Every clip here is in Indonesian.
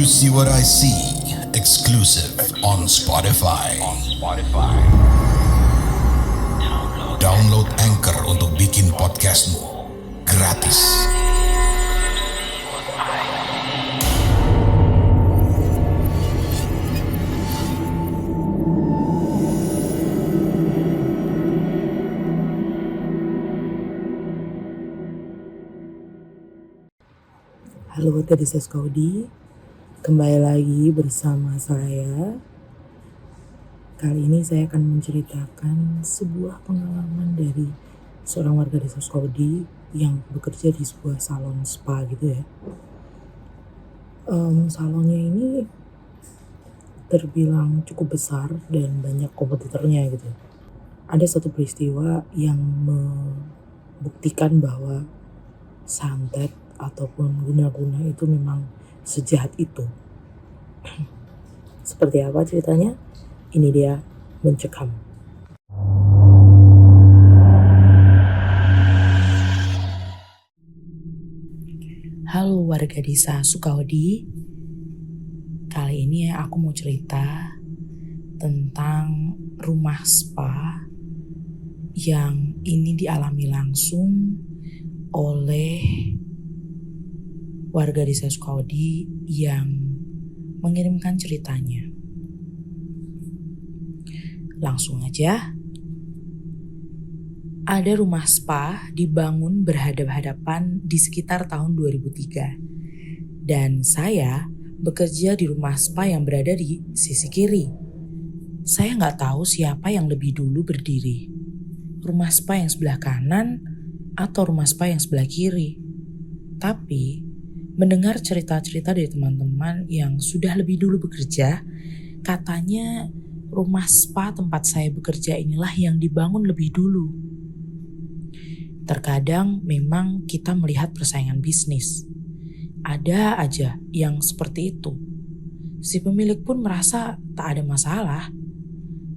You See What I See, exclusive on Spotify. Download Anchor untuk bikin podcastmu gratis. Halo warga desa Sukawedi, kembali lagi bersama saya. Kali ini saya akan menceritakan sebuah pengalaman dari seorang warga desa Sukawedi yang bekerja di sebuah salon spa gitu ya. Salonnya ini terbilang cukup besar dan banyak kompetitornya gitu. Ada satu peristiwa yang membuktikan bahwa santet ataupun guna-guna itu memang sejahat itu. Seperti apa ceritanya? Ini dia Mencekam. Halo warga desa Sukawedi. Kali ini aku mau cerita tentang rumah spa yang ini dialami langsung oleh warga desa Sukawedi yang mengirimkan ceritanya. Langsung aja. Ada rumah spa dibangun berhadap-hadapan di sekitar tahun 2003. Dan saya bekerja di rumah spa yang berada di sisi kiri. Saya nggak tahu siapa yang lebih dulu berdiri. Rumah spa yang sebelah kanan atau rumah spa yang sebelah kiri. Tapi mendengar cerita-cerita dari teman-teman yang sudah lebih dulu bekerja, katanya rumah spa tempat saya bekerja inilah yang dibangun lebih dulu. Terkadang memang kita melihat persaingan bisnis. Ada aja yang seperti itu. Si pemilik pun merasa tak ada masalah.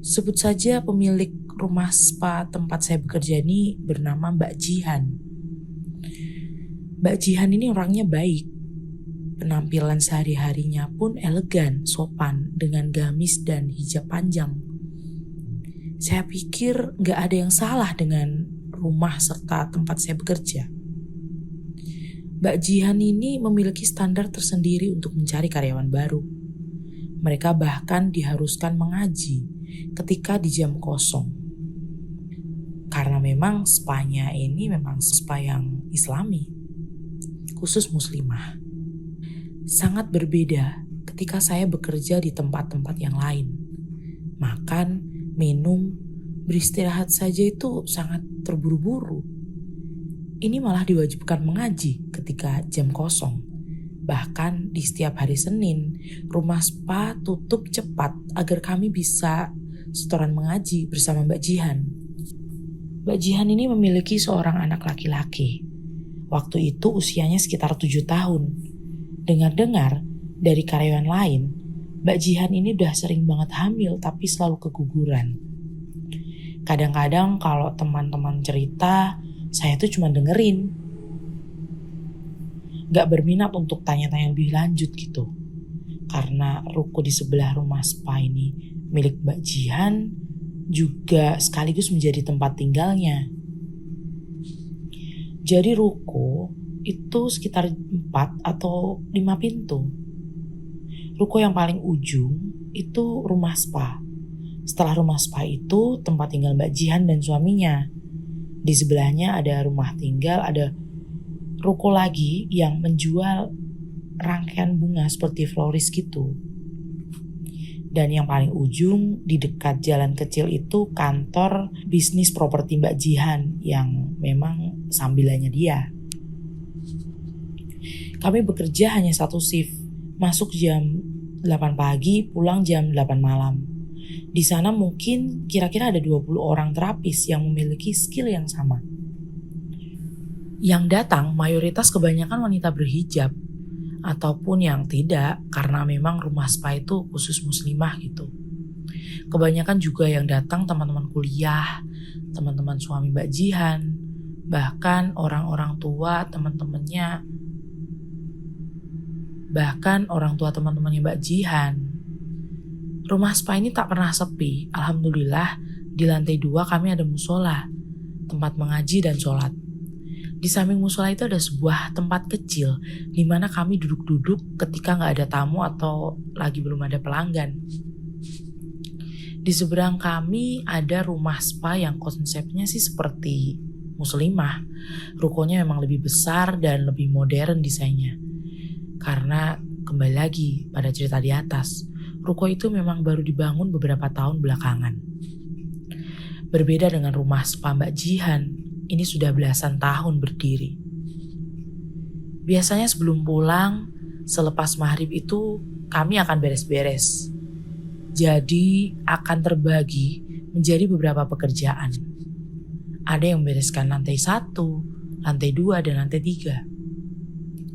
Sebut saja pemilik rumah spa tempat saya bekerja ini bernama Mbak Jihan. Mbak Jihan ini orangnya baik. Penampilan sehari-harinya pun elegan, sopan, dengan gamis dan hijab panjang. Saya pikir gak ada yang salah dengan rumah serta tempat saya bekerja. Mbak Jihan ini memiliki standar tersendiri untuk mencari karyawan baru. Mereka bahkan diharuskan mengaji ketika di jam kosong. Karena memang spanya ini memang spa yang islami, khusus muslimah. Sangat berbeda ketika saya bekerja di tempat-tempat yang lain. Makan, minum, beristirahat saja itu sangat terburu-buru. Ini malah diwajibkan mengaji ketika jam kosong. Bahkan di setiap hari Senin, rumah spa tutup cepat agar kami bisa setoran mengaji bersama Mbak Jihan. Mbak Jihan ini memiliki seorang anak laki-laki. Waktu itu usianya sekitar 7 tahun. Dengar-dengar dari karyawan lain, Mbak Jihan ini udah sering banget hamil tapi selalu keguguran. Kadang-kadang kalau teman-teman cerita, saya tuh cuma dengerin. Gak berminat untuk tanya-tanya lebih lanjut gitu. Karena ruko di sebelah rumah spa ini milik Mbak Jihan juga sekaligus menjadi tempat tinggalnya. Jadi ruko itu sekitar 4 atau 5 pintu. Ruko yang paling ujung itu rumah spa. Setelah rumah spa itu tempat tinggal Mbak Jihan dan suaminya. Di sebelahnya ada rumah tinggal, ada ruko lagi yang menjual rangkaian bunga seperti floris gitu. Dan yang paling ujung di dekat jalan kecil itu kantor bisnis properti Mbak Jihan yang memang sambilannya dia. Kami bekerja hanya satu shift, masuk jam 8 pagi, pulang jam 8 malam. Di sana mungkin kira-kira ada 20 orang terapis yang memiliki skill yang sama. Yang datang mayoritas kebanyakan wanita berhijab, ataupun yang tidak karena memang rumah spa itu khusus muslimah gitu. Kebanyakan juga yang datang teman-teman kuliah, teman-teman suami Mbak Jihan, bahkan orang-orang tua teman-temannya bahkan orang tua teman-temannya Mbak Jihan. Rumah spa ini tak pernah sepi. Alhamdulillah di lantai 2 kami ada musola, tempat mengaji dan sholat. Di samping musola itu ada sebuah tempat kecil di mana kami duduk-duduk ketika nggak ada tamu atau lagi belum ada pelanggan. Di seberang kami ada rumah spa yang konsepnya sih seperti muslimah. Rukonya memang lebih besar dan lebih modern desainnya. Karena kembali lagi pada cerita di atas, ruko itu memang baru dibangun beberapa tahun belakangan. Berbeda dengan rumah spa Mbak Jihan, ini sudah belasan tahun berdiri. Biasanya sebelum pulang, selepas maghrib itu kami akan beres-beres. Jadi akan terbagi menjadi beberapa pekerjaan. Ada yang membereskan lantai 1, lantai 2, dan lantai 3.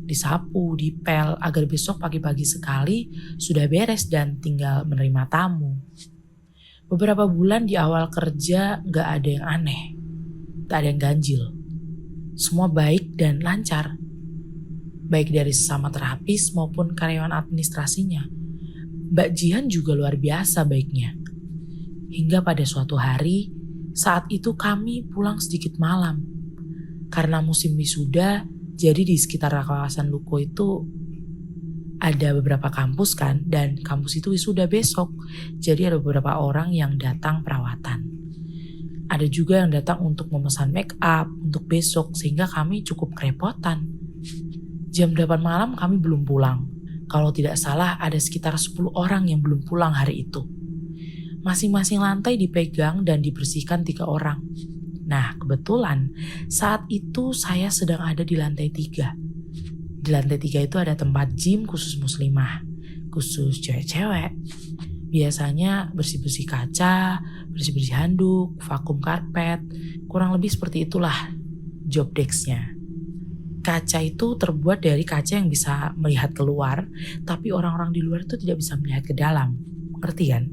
Disapu, dipel agar besok pagi-pagi sekali sudah beres dan tinggal menerima tamu. Beberapa bulan di awal kerja gak ada yang aneh. Tak ada yang ganjil. Semua baik dan lancar. Baik dari sesama terapis maupun karyawan administrasinya. Mbak Jihan juga luar biasa baiknya. Hingga pada suatu hari, saat itu kami pulang sedikit malam. Karena musim wisuda, jadi di sekitar kawasan Luko itu ada beberapa kampus kan, dan kampus itu wisuda besok. Jadi ada beberapa orang yang datang perawatan. Ada juga yang datang untuk memesan make up untuk besok, sehingga kami cukup kerepotan. Jam 8 malam kami belum pulang. Kalau tidak salah ada sekitar 10 orang yang belum pulang hari itu. Masing-masing lantai dipegang dan dibersihkan 3 orang. Nah, kebetulan saat itu saya sedang ada di lantai 3. Di lantai 3 itu ada tempat gym khusus muslimah, khusus cewek-cewek. Biasanya bersih-bersih kaca, bersih-bersih handuk, vakum karpet, kurang lebih seperti itulah job desk-nya. Kaca itu terbuat dari kaca yang bisa melihat keluar, tapi orang-orang di luar itu tidak bisa melihat ke dalam. Ngerti kan?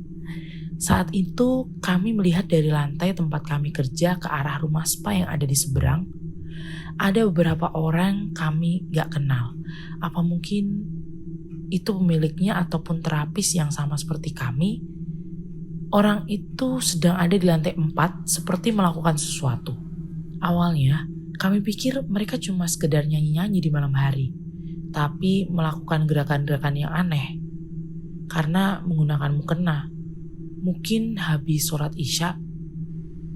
Saat itu kami melihat dari lantai tempat kami kerja ke arah rumah spa yang ada di seberang. Ada beberapa orang kami gak kenal. Apa mungkin itu pemiliknya ataupun terapis yang sama seperti kami? Orang itu sedang ada di lantai 4 seperti melakukan sesuatu. Awalnya kami pikir mereka cuma sekedar nyanyi-nyanyi di malam hari. Tapi melakukan gerakan-gerakan yang aneh. Karena menggunakan mukena. Mungkin habis sholat isya.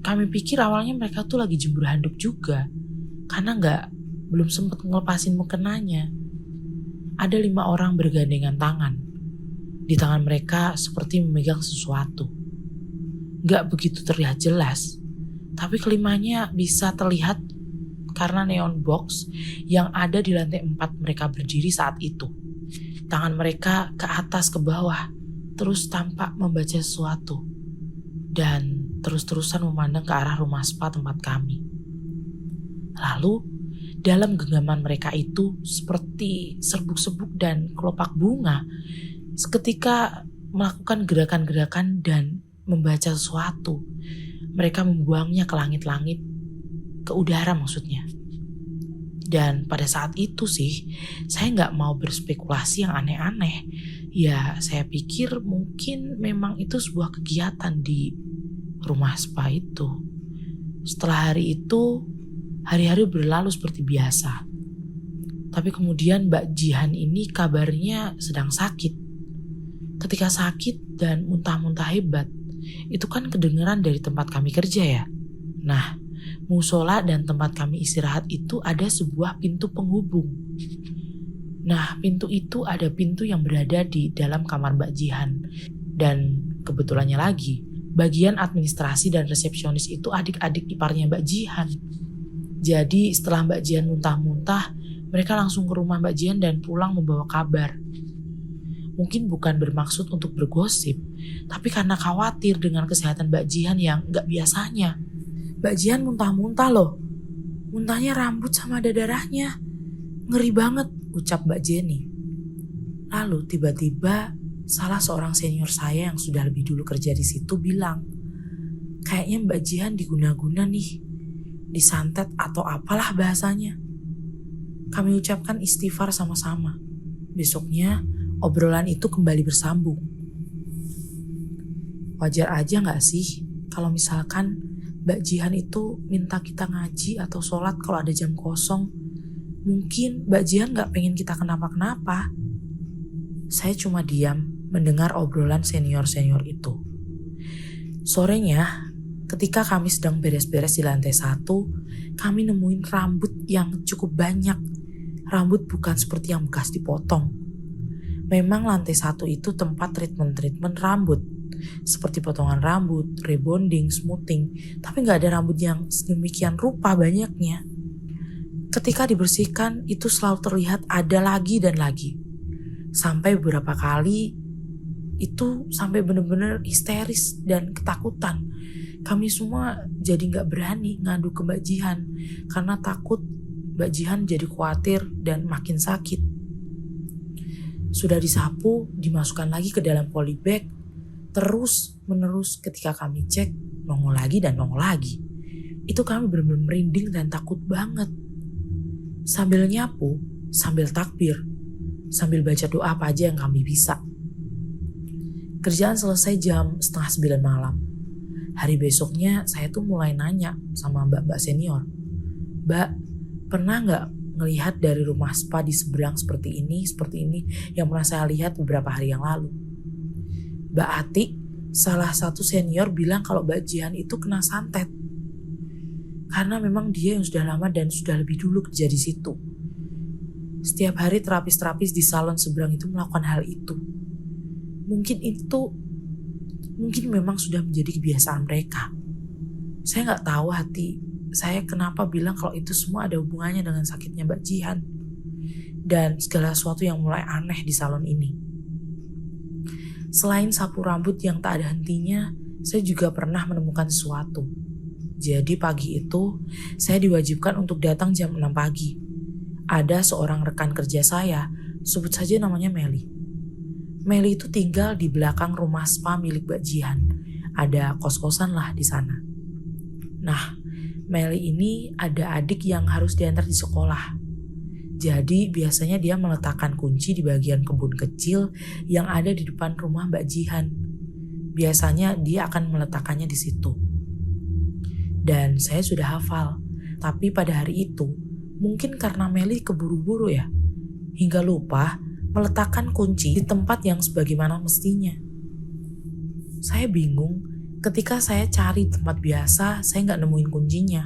Kami pikir awalnya mereka tuh lagi jemur handuk juga. Karena belum sempat ngelepasin mukenanya. Ada 5 orang bergandengan tangan. Di tangan mereka seperti memegang sesuatu. Gak begitu terlihat jelas. Tapi kelimanya bisa terlihat karena neon box yang ada di lantai 4 mereka berdiri saat itu. Tangan mereka ke atas ke bawah. Terus tampak membaca sesuatu. Dan terus-terusan memandang ke arah rumah spa tempat kami. Lalu dalam genggaman mereka itu seperti serbuk-serbuk dan kelopak bunga. Seketika melakukan gerakan-gerakan dan membaca sesuatu. Mereka membuangnya ke langit-langit, ke udara maksudnya. Dan pada saat itu sih, saya gak mau berspekulasi yang aneh-aneh. Ya saya pikir mungkin memang itu sebuah kegiatan di rumah spa itu. Setelah hari itu, hari-hari berlalu seperti biasa. Tapi kemudian Mbak Jihan ini kabarnya sedang sakit. Ketika sakit dan muntah-muntah hebat, itu kan kedengeran dari tempat kami kerja ya. Nah, musola dan tempat kami istirahat itu ada sebuah pintu penghubung. Nah, pintu itu ada pintu yang berada di dalam kamar Mbak Jihan. Dan kebetulannya lagi, bagian administrasi dan resepsionis itu adik-adik iparnya Mbak Jihan. Jadi setelah Mbak Jihan muntah-muntah, mereka langsung ke rumah Mbak Jihan dan pulang membawa kabar. Mungkin bukan bermaksud untuk bergosip, tapi karena khawatir dengan kesehatan Mbak Jihan yang gak biasanya. Mbak Jihan muntah-muntah loh. Muntahnya rambut sama ada darahnya. Ngeri banget, ucap Mbak Jenny. Lalu tiba-tiba salah seorang senior saya yang sudah lebih dulu kerja di situ bilang, kayaknya Mbak Jihan diguna-guna nih, disantet atau apalah bahasanya. Kami ucapkan istighfar sama-sama. Besoknya obrolan itu kembali bersambung. Wajar aja gak sih kalau misalkan Mbak Jihan itu minta kita ngaji atau sholat kalau ada jam kosong? Mungkin Mbak Jihan gak pengen kita kenapa-kenapa. Saya cuma diam mendengar obrolan senior-senior itu. Sorenya, ketika kami sedang beres-beres di lantai 1, kami nemuin rambut yang cukup banyak. Rambut bukan seperti yang bekas dipotong. Memang lantai 1 itu tempat treatment rambut. Seperti potongan rambut, rebonding, smoothing. Tapi gak ada rambut yang sedemikian rupa banyaknya. Ketika dibersihkan, itu selalu terlihat ada lagi dan lagi. Sampai beberapa kali, itu sampai benar-benar histeris dan ketakutan. Kami semua jadi gak berani ngadu ke Mbak Jihan. Karena takut Mbak Jihan jadi khawatir dan makin sakit. Sudah disapu, dimasukkan lagi ke dalam polybag. Terus menerus ketika kami cek, nongol lagi dan nongol lagi. Itu kami benar-benar merinding dan takut banget. Sambil nyapu, sambil takbir, sambil baca doa apa aja yang kami bisa. Kerjaan selesai jam 8:30 malam. Hari besoknya saya tuh mulai nanya sama mbak-mbak senior. Mbak, pernah gak ngelihat dari rumah spa di seberang seperti ini yang pernah saya lihat beberapa hari yang lalu? Mbak Ati, salah satu senior bilang kalau Mbak Jihan itu kena santet. Karena memang dia yang sudah lama dan sudah lebih dulu kerja di situ. Setiap hari terapis-terapis di salon seberang itu melakukan hal itu. Mungkin memang sudah menjadi kebiasaan mereka. Saya gak tahu hati saya kenapa bilang kalau itu semua ada hubungannya dengan sakitnya Mbak Jihan. Dan segala sesuatu yang mulai aneh di salon ini. Selain sapu rambut yang tak ada hentinya, saya juga pernah menemukan sesuatu. Jadi pagi itu, saya diwajibkan untuk datang jam 6 pagi. Ada seorang rekan kerja saya, sebut saja namanya Meli. Meli itu tinggal di belakang rumah spa milik Mbak Jihan. Ada kos-kosan lah di sana. Nah, Meli ini ada adik yang harus diantar di sekolah. Jadi biasanya dia meletakkan kunci di bagian kebun kecil yang ada di depan rumah Mbak Jihan. Biasanya dia akan meletakkannya di situ. Dan saya sudah hafal. Tapi pada hari itu, mungkin karena Meli keburu-buru ya, hingga lupa meletakkan kunci di tempat yang sebagaimana mestinya. Saya bingung, ketika saya cari tempat biasa, saya nggak nemuin kuncinya.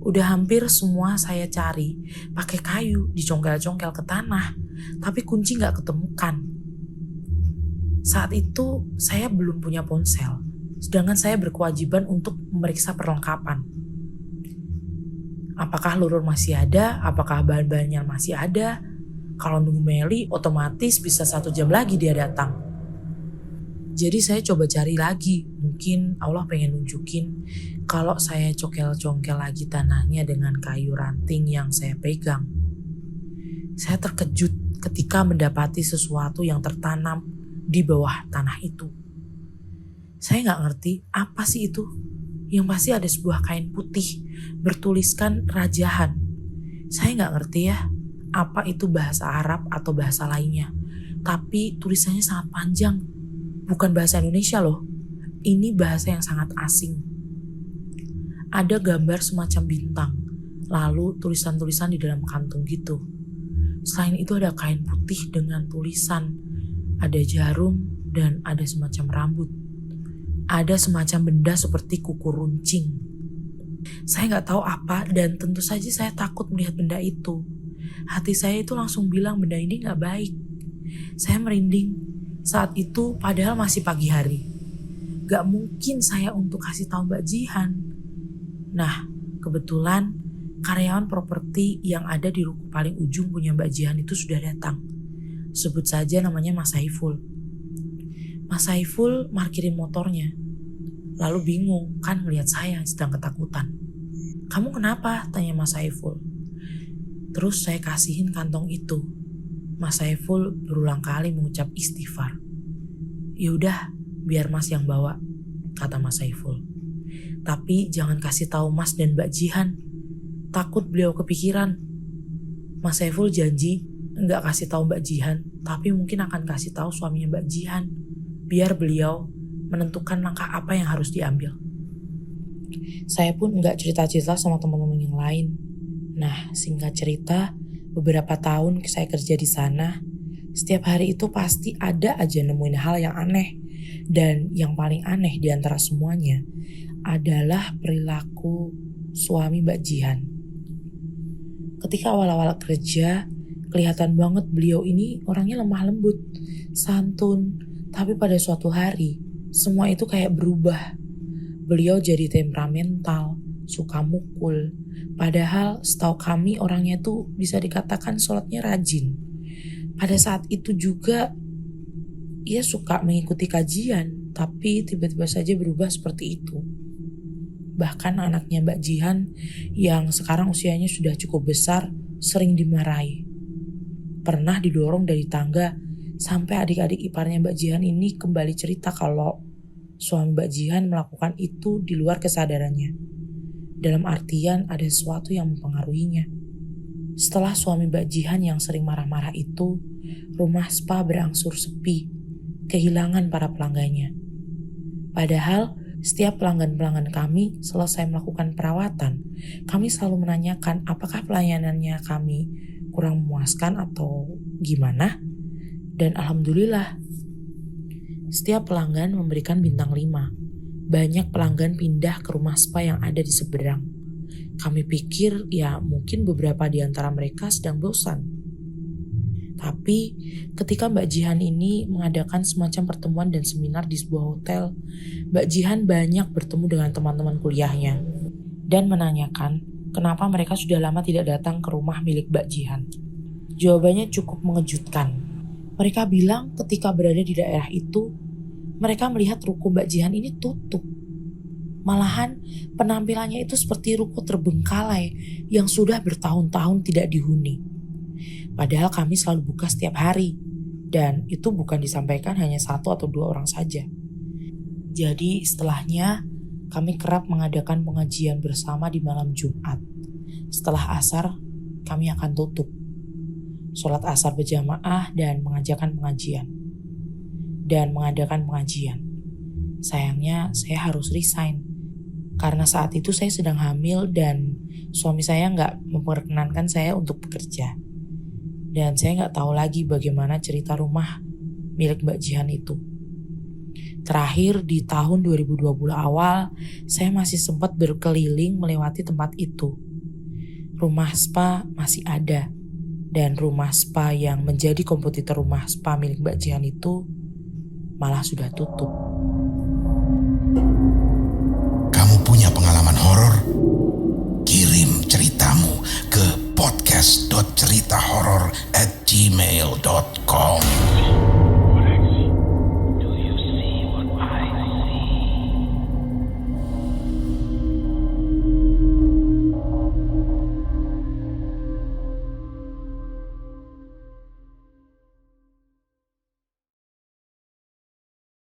Udah hampir semua saya cari, pakai kayu, dicongkel-congkel ke tanah, tapi kunci nggak ketemukan. Saat itu saya belum punya ponsel, sedangkan saya berkewajiban untuk memeriksa perlengkapan. Apakah lurur masih ada? Apakah bahan-bahannya masih ada? Kalau nunggu Meli, otomatis bisa 1 jam lagi dia datang. Jadi saya coba cari lagi. Mungkin Allah pengen nunjukin kalau saya congkel-congkel lagi tanahnya dengan kayu ranting yang saya pegang. Saya terkejut ketika mendapati sesuatu yang tertanam di bawah tanah itu. Saya gak ngerti apa sih itu. Yang pasti ada sebuah kain putih bertuliskan Rajahan. Saya gak ngerti ya apa itu bahasa Arab atau bahasa lainnya. Tapi tulisannya sangat panjang. Bukan bahasa Indonesia loh. Ini bahasa yang sangat asing. Ada gambar semacam bintang. Lalu tulisan-tulisan di dalam kantung gitu. Selain itu ada kain putih dengan tulisan. Ada jarum dan ada semacam rambut. Ada semacam benda seperti kuku runcing. Saya gak tahu apa dan tentu saja saya takut melihat benda itu. Hati saya itu langsung bilang benda ini gak baik. Saya merinding. Saat itu padahal masih pagi hari. Gak mungkin saya untuk kasih tahu Mbak Jihan. Nah, kebetulan karyawan properti yang ada di ruko paling ujung punya Mbak Jihan itu sudah datang. Sebut saja namanya Mas Saiful. Mas Saiful parkirin motornya. Lalu bingung kan melihat saya sedang ketakutan. Kamu kenapa? Tanya Mas Saiful. Terus saya kasihin kantong itu. Mas Saiful berulang kali mengucap istighfar. Yaudah, biar Mas yang bawa, kata Mas Saiful. Tapi jangan kasih tahu Mas dan Mbak Jihan. Takut beliau kepikiran. Mas Saiful janji nggak kasih tahu Mbak Jihan, tapi mungkin akan kasih tahu suaminya Mbak Jihan, biar beliau menentukan langkah apa yang harus diambil. Saya pun nggak cerita-cerita sama teman-teman yang lain. Nah, singkat cerita, beberapa tahun saya kerja di sana, setiap hari itu pasti ada aja nemuin hal yang aneh. Dan yang paling aneh di antara semuanya adalah perilaku suami Mbak Jihan. Ketika awal-awal kerja, kelihatan banget beliau ini orangnya lemah lembut, santun. Tapi pada suatu hari, semua itu kayak berubah. Beliau jadi temperamental, suka mukul. Padahal setahu kami orangnya tuh bisa dikatakan sholatnya rajin. Pada saat itu juga ia suka mengikuti kajian, tapi tiba-tiba saja berubah seperti itu. Bahkan anaknya Mbak Jihan yang sekarang usianya sudah cukup besar sering dimarahi. Pernah didorong dari tangga sampai adik-adik iparnya Mbak Jihan ini kembali cerita kalau suami Mbak Jihan melakukan itu di luar kesadarannya. Dalam artian ada sesuatu yang mempengaruhinya. Setelah suami Mbak Jihan yang sering marah-marah itu, rumah spa berangsur sepi, kehilangan para pelanggannya. Padahal setiap pelanggan-pelanggan kami selesai melakukan perawatan, kami selalu menanyakan apakah pelayanannya kami kurang memuaskan atau gimana. Dan alhamdulillah, setiap pelanggan memberikan bintang 5. Banyak pelanggan pindah ke rumah spa yang ada di seberang. Kami pikir ya mungkin beberapa di antara mereka sedang bosan. Tapi ketika Mbak Jihan ini mengadakan semacam pertemuan dan seminar di sebuah hotel, Mbak Jihan banyak bertemu dengan teman-teman kuliahnya dan menanyakan kenapa mereka sudah lama tidak datang ke rumah milik Mbak Jihan. Jawabannya cukup mengejutkan. Mereka bilang ketika berada di daerah itu, mereka melihat ruko Mbak Jihan ini tutup. Malahan penampilannya itu seperti ruko terbengkalai yang sudah bertahun-tahun tidak dihuni. Padahal kami selalu buka setiap hari, dan itu bukan disampaikan hanya 1 atau 2 orang saja. Jadi setelahnya kami kerap mengadakan pengajian bersama di malam Jumat. Setelah asar kami akan tutup, sholat asar berjamaah dan mengadakan pengajian. Sayangnya saya harus resign karena saat itu saya sedang hamil dan suami saya nggak memperkenankan saya untuk bekerja. Dan saya nggak tahu lagi bagaimana cerita rumah milik Mbak Jihan itu. Terakhir di tahun 2020 awal, saya masih sempat berkeliling melewati tempat itu. Rumah spa masih ada, dan rumah spa yang menjadi kompetitor rumah spa milik Mbak Jihan itu malah sudah tutup. Kamu punya pengalaman horor? Kirim ceritamu ke podcast.ceritahoror@gmail.com.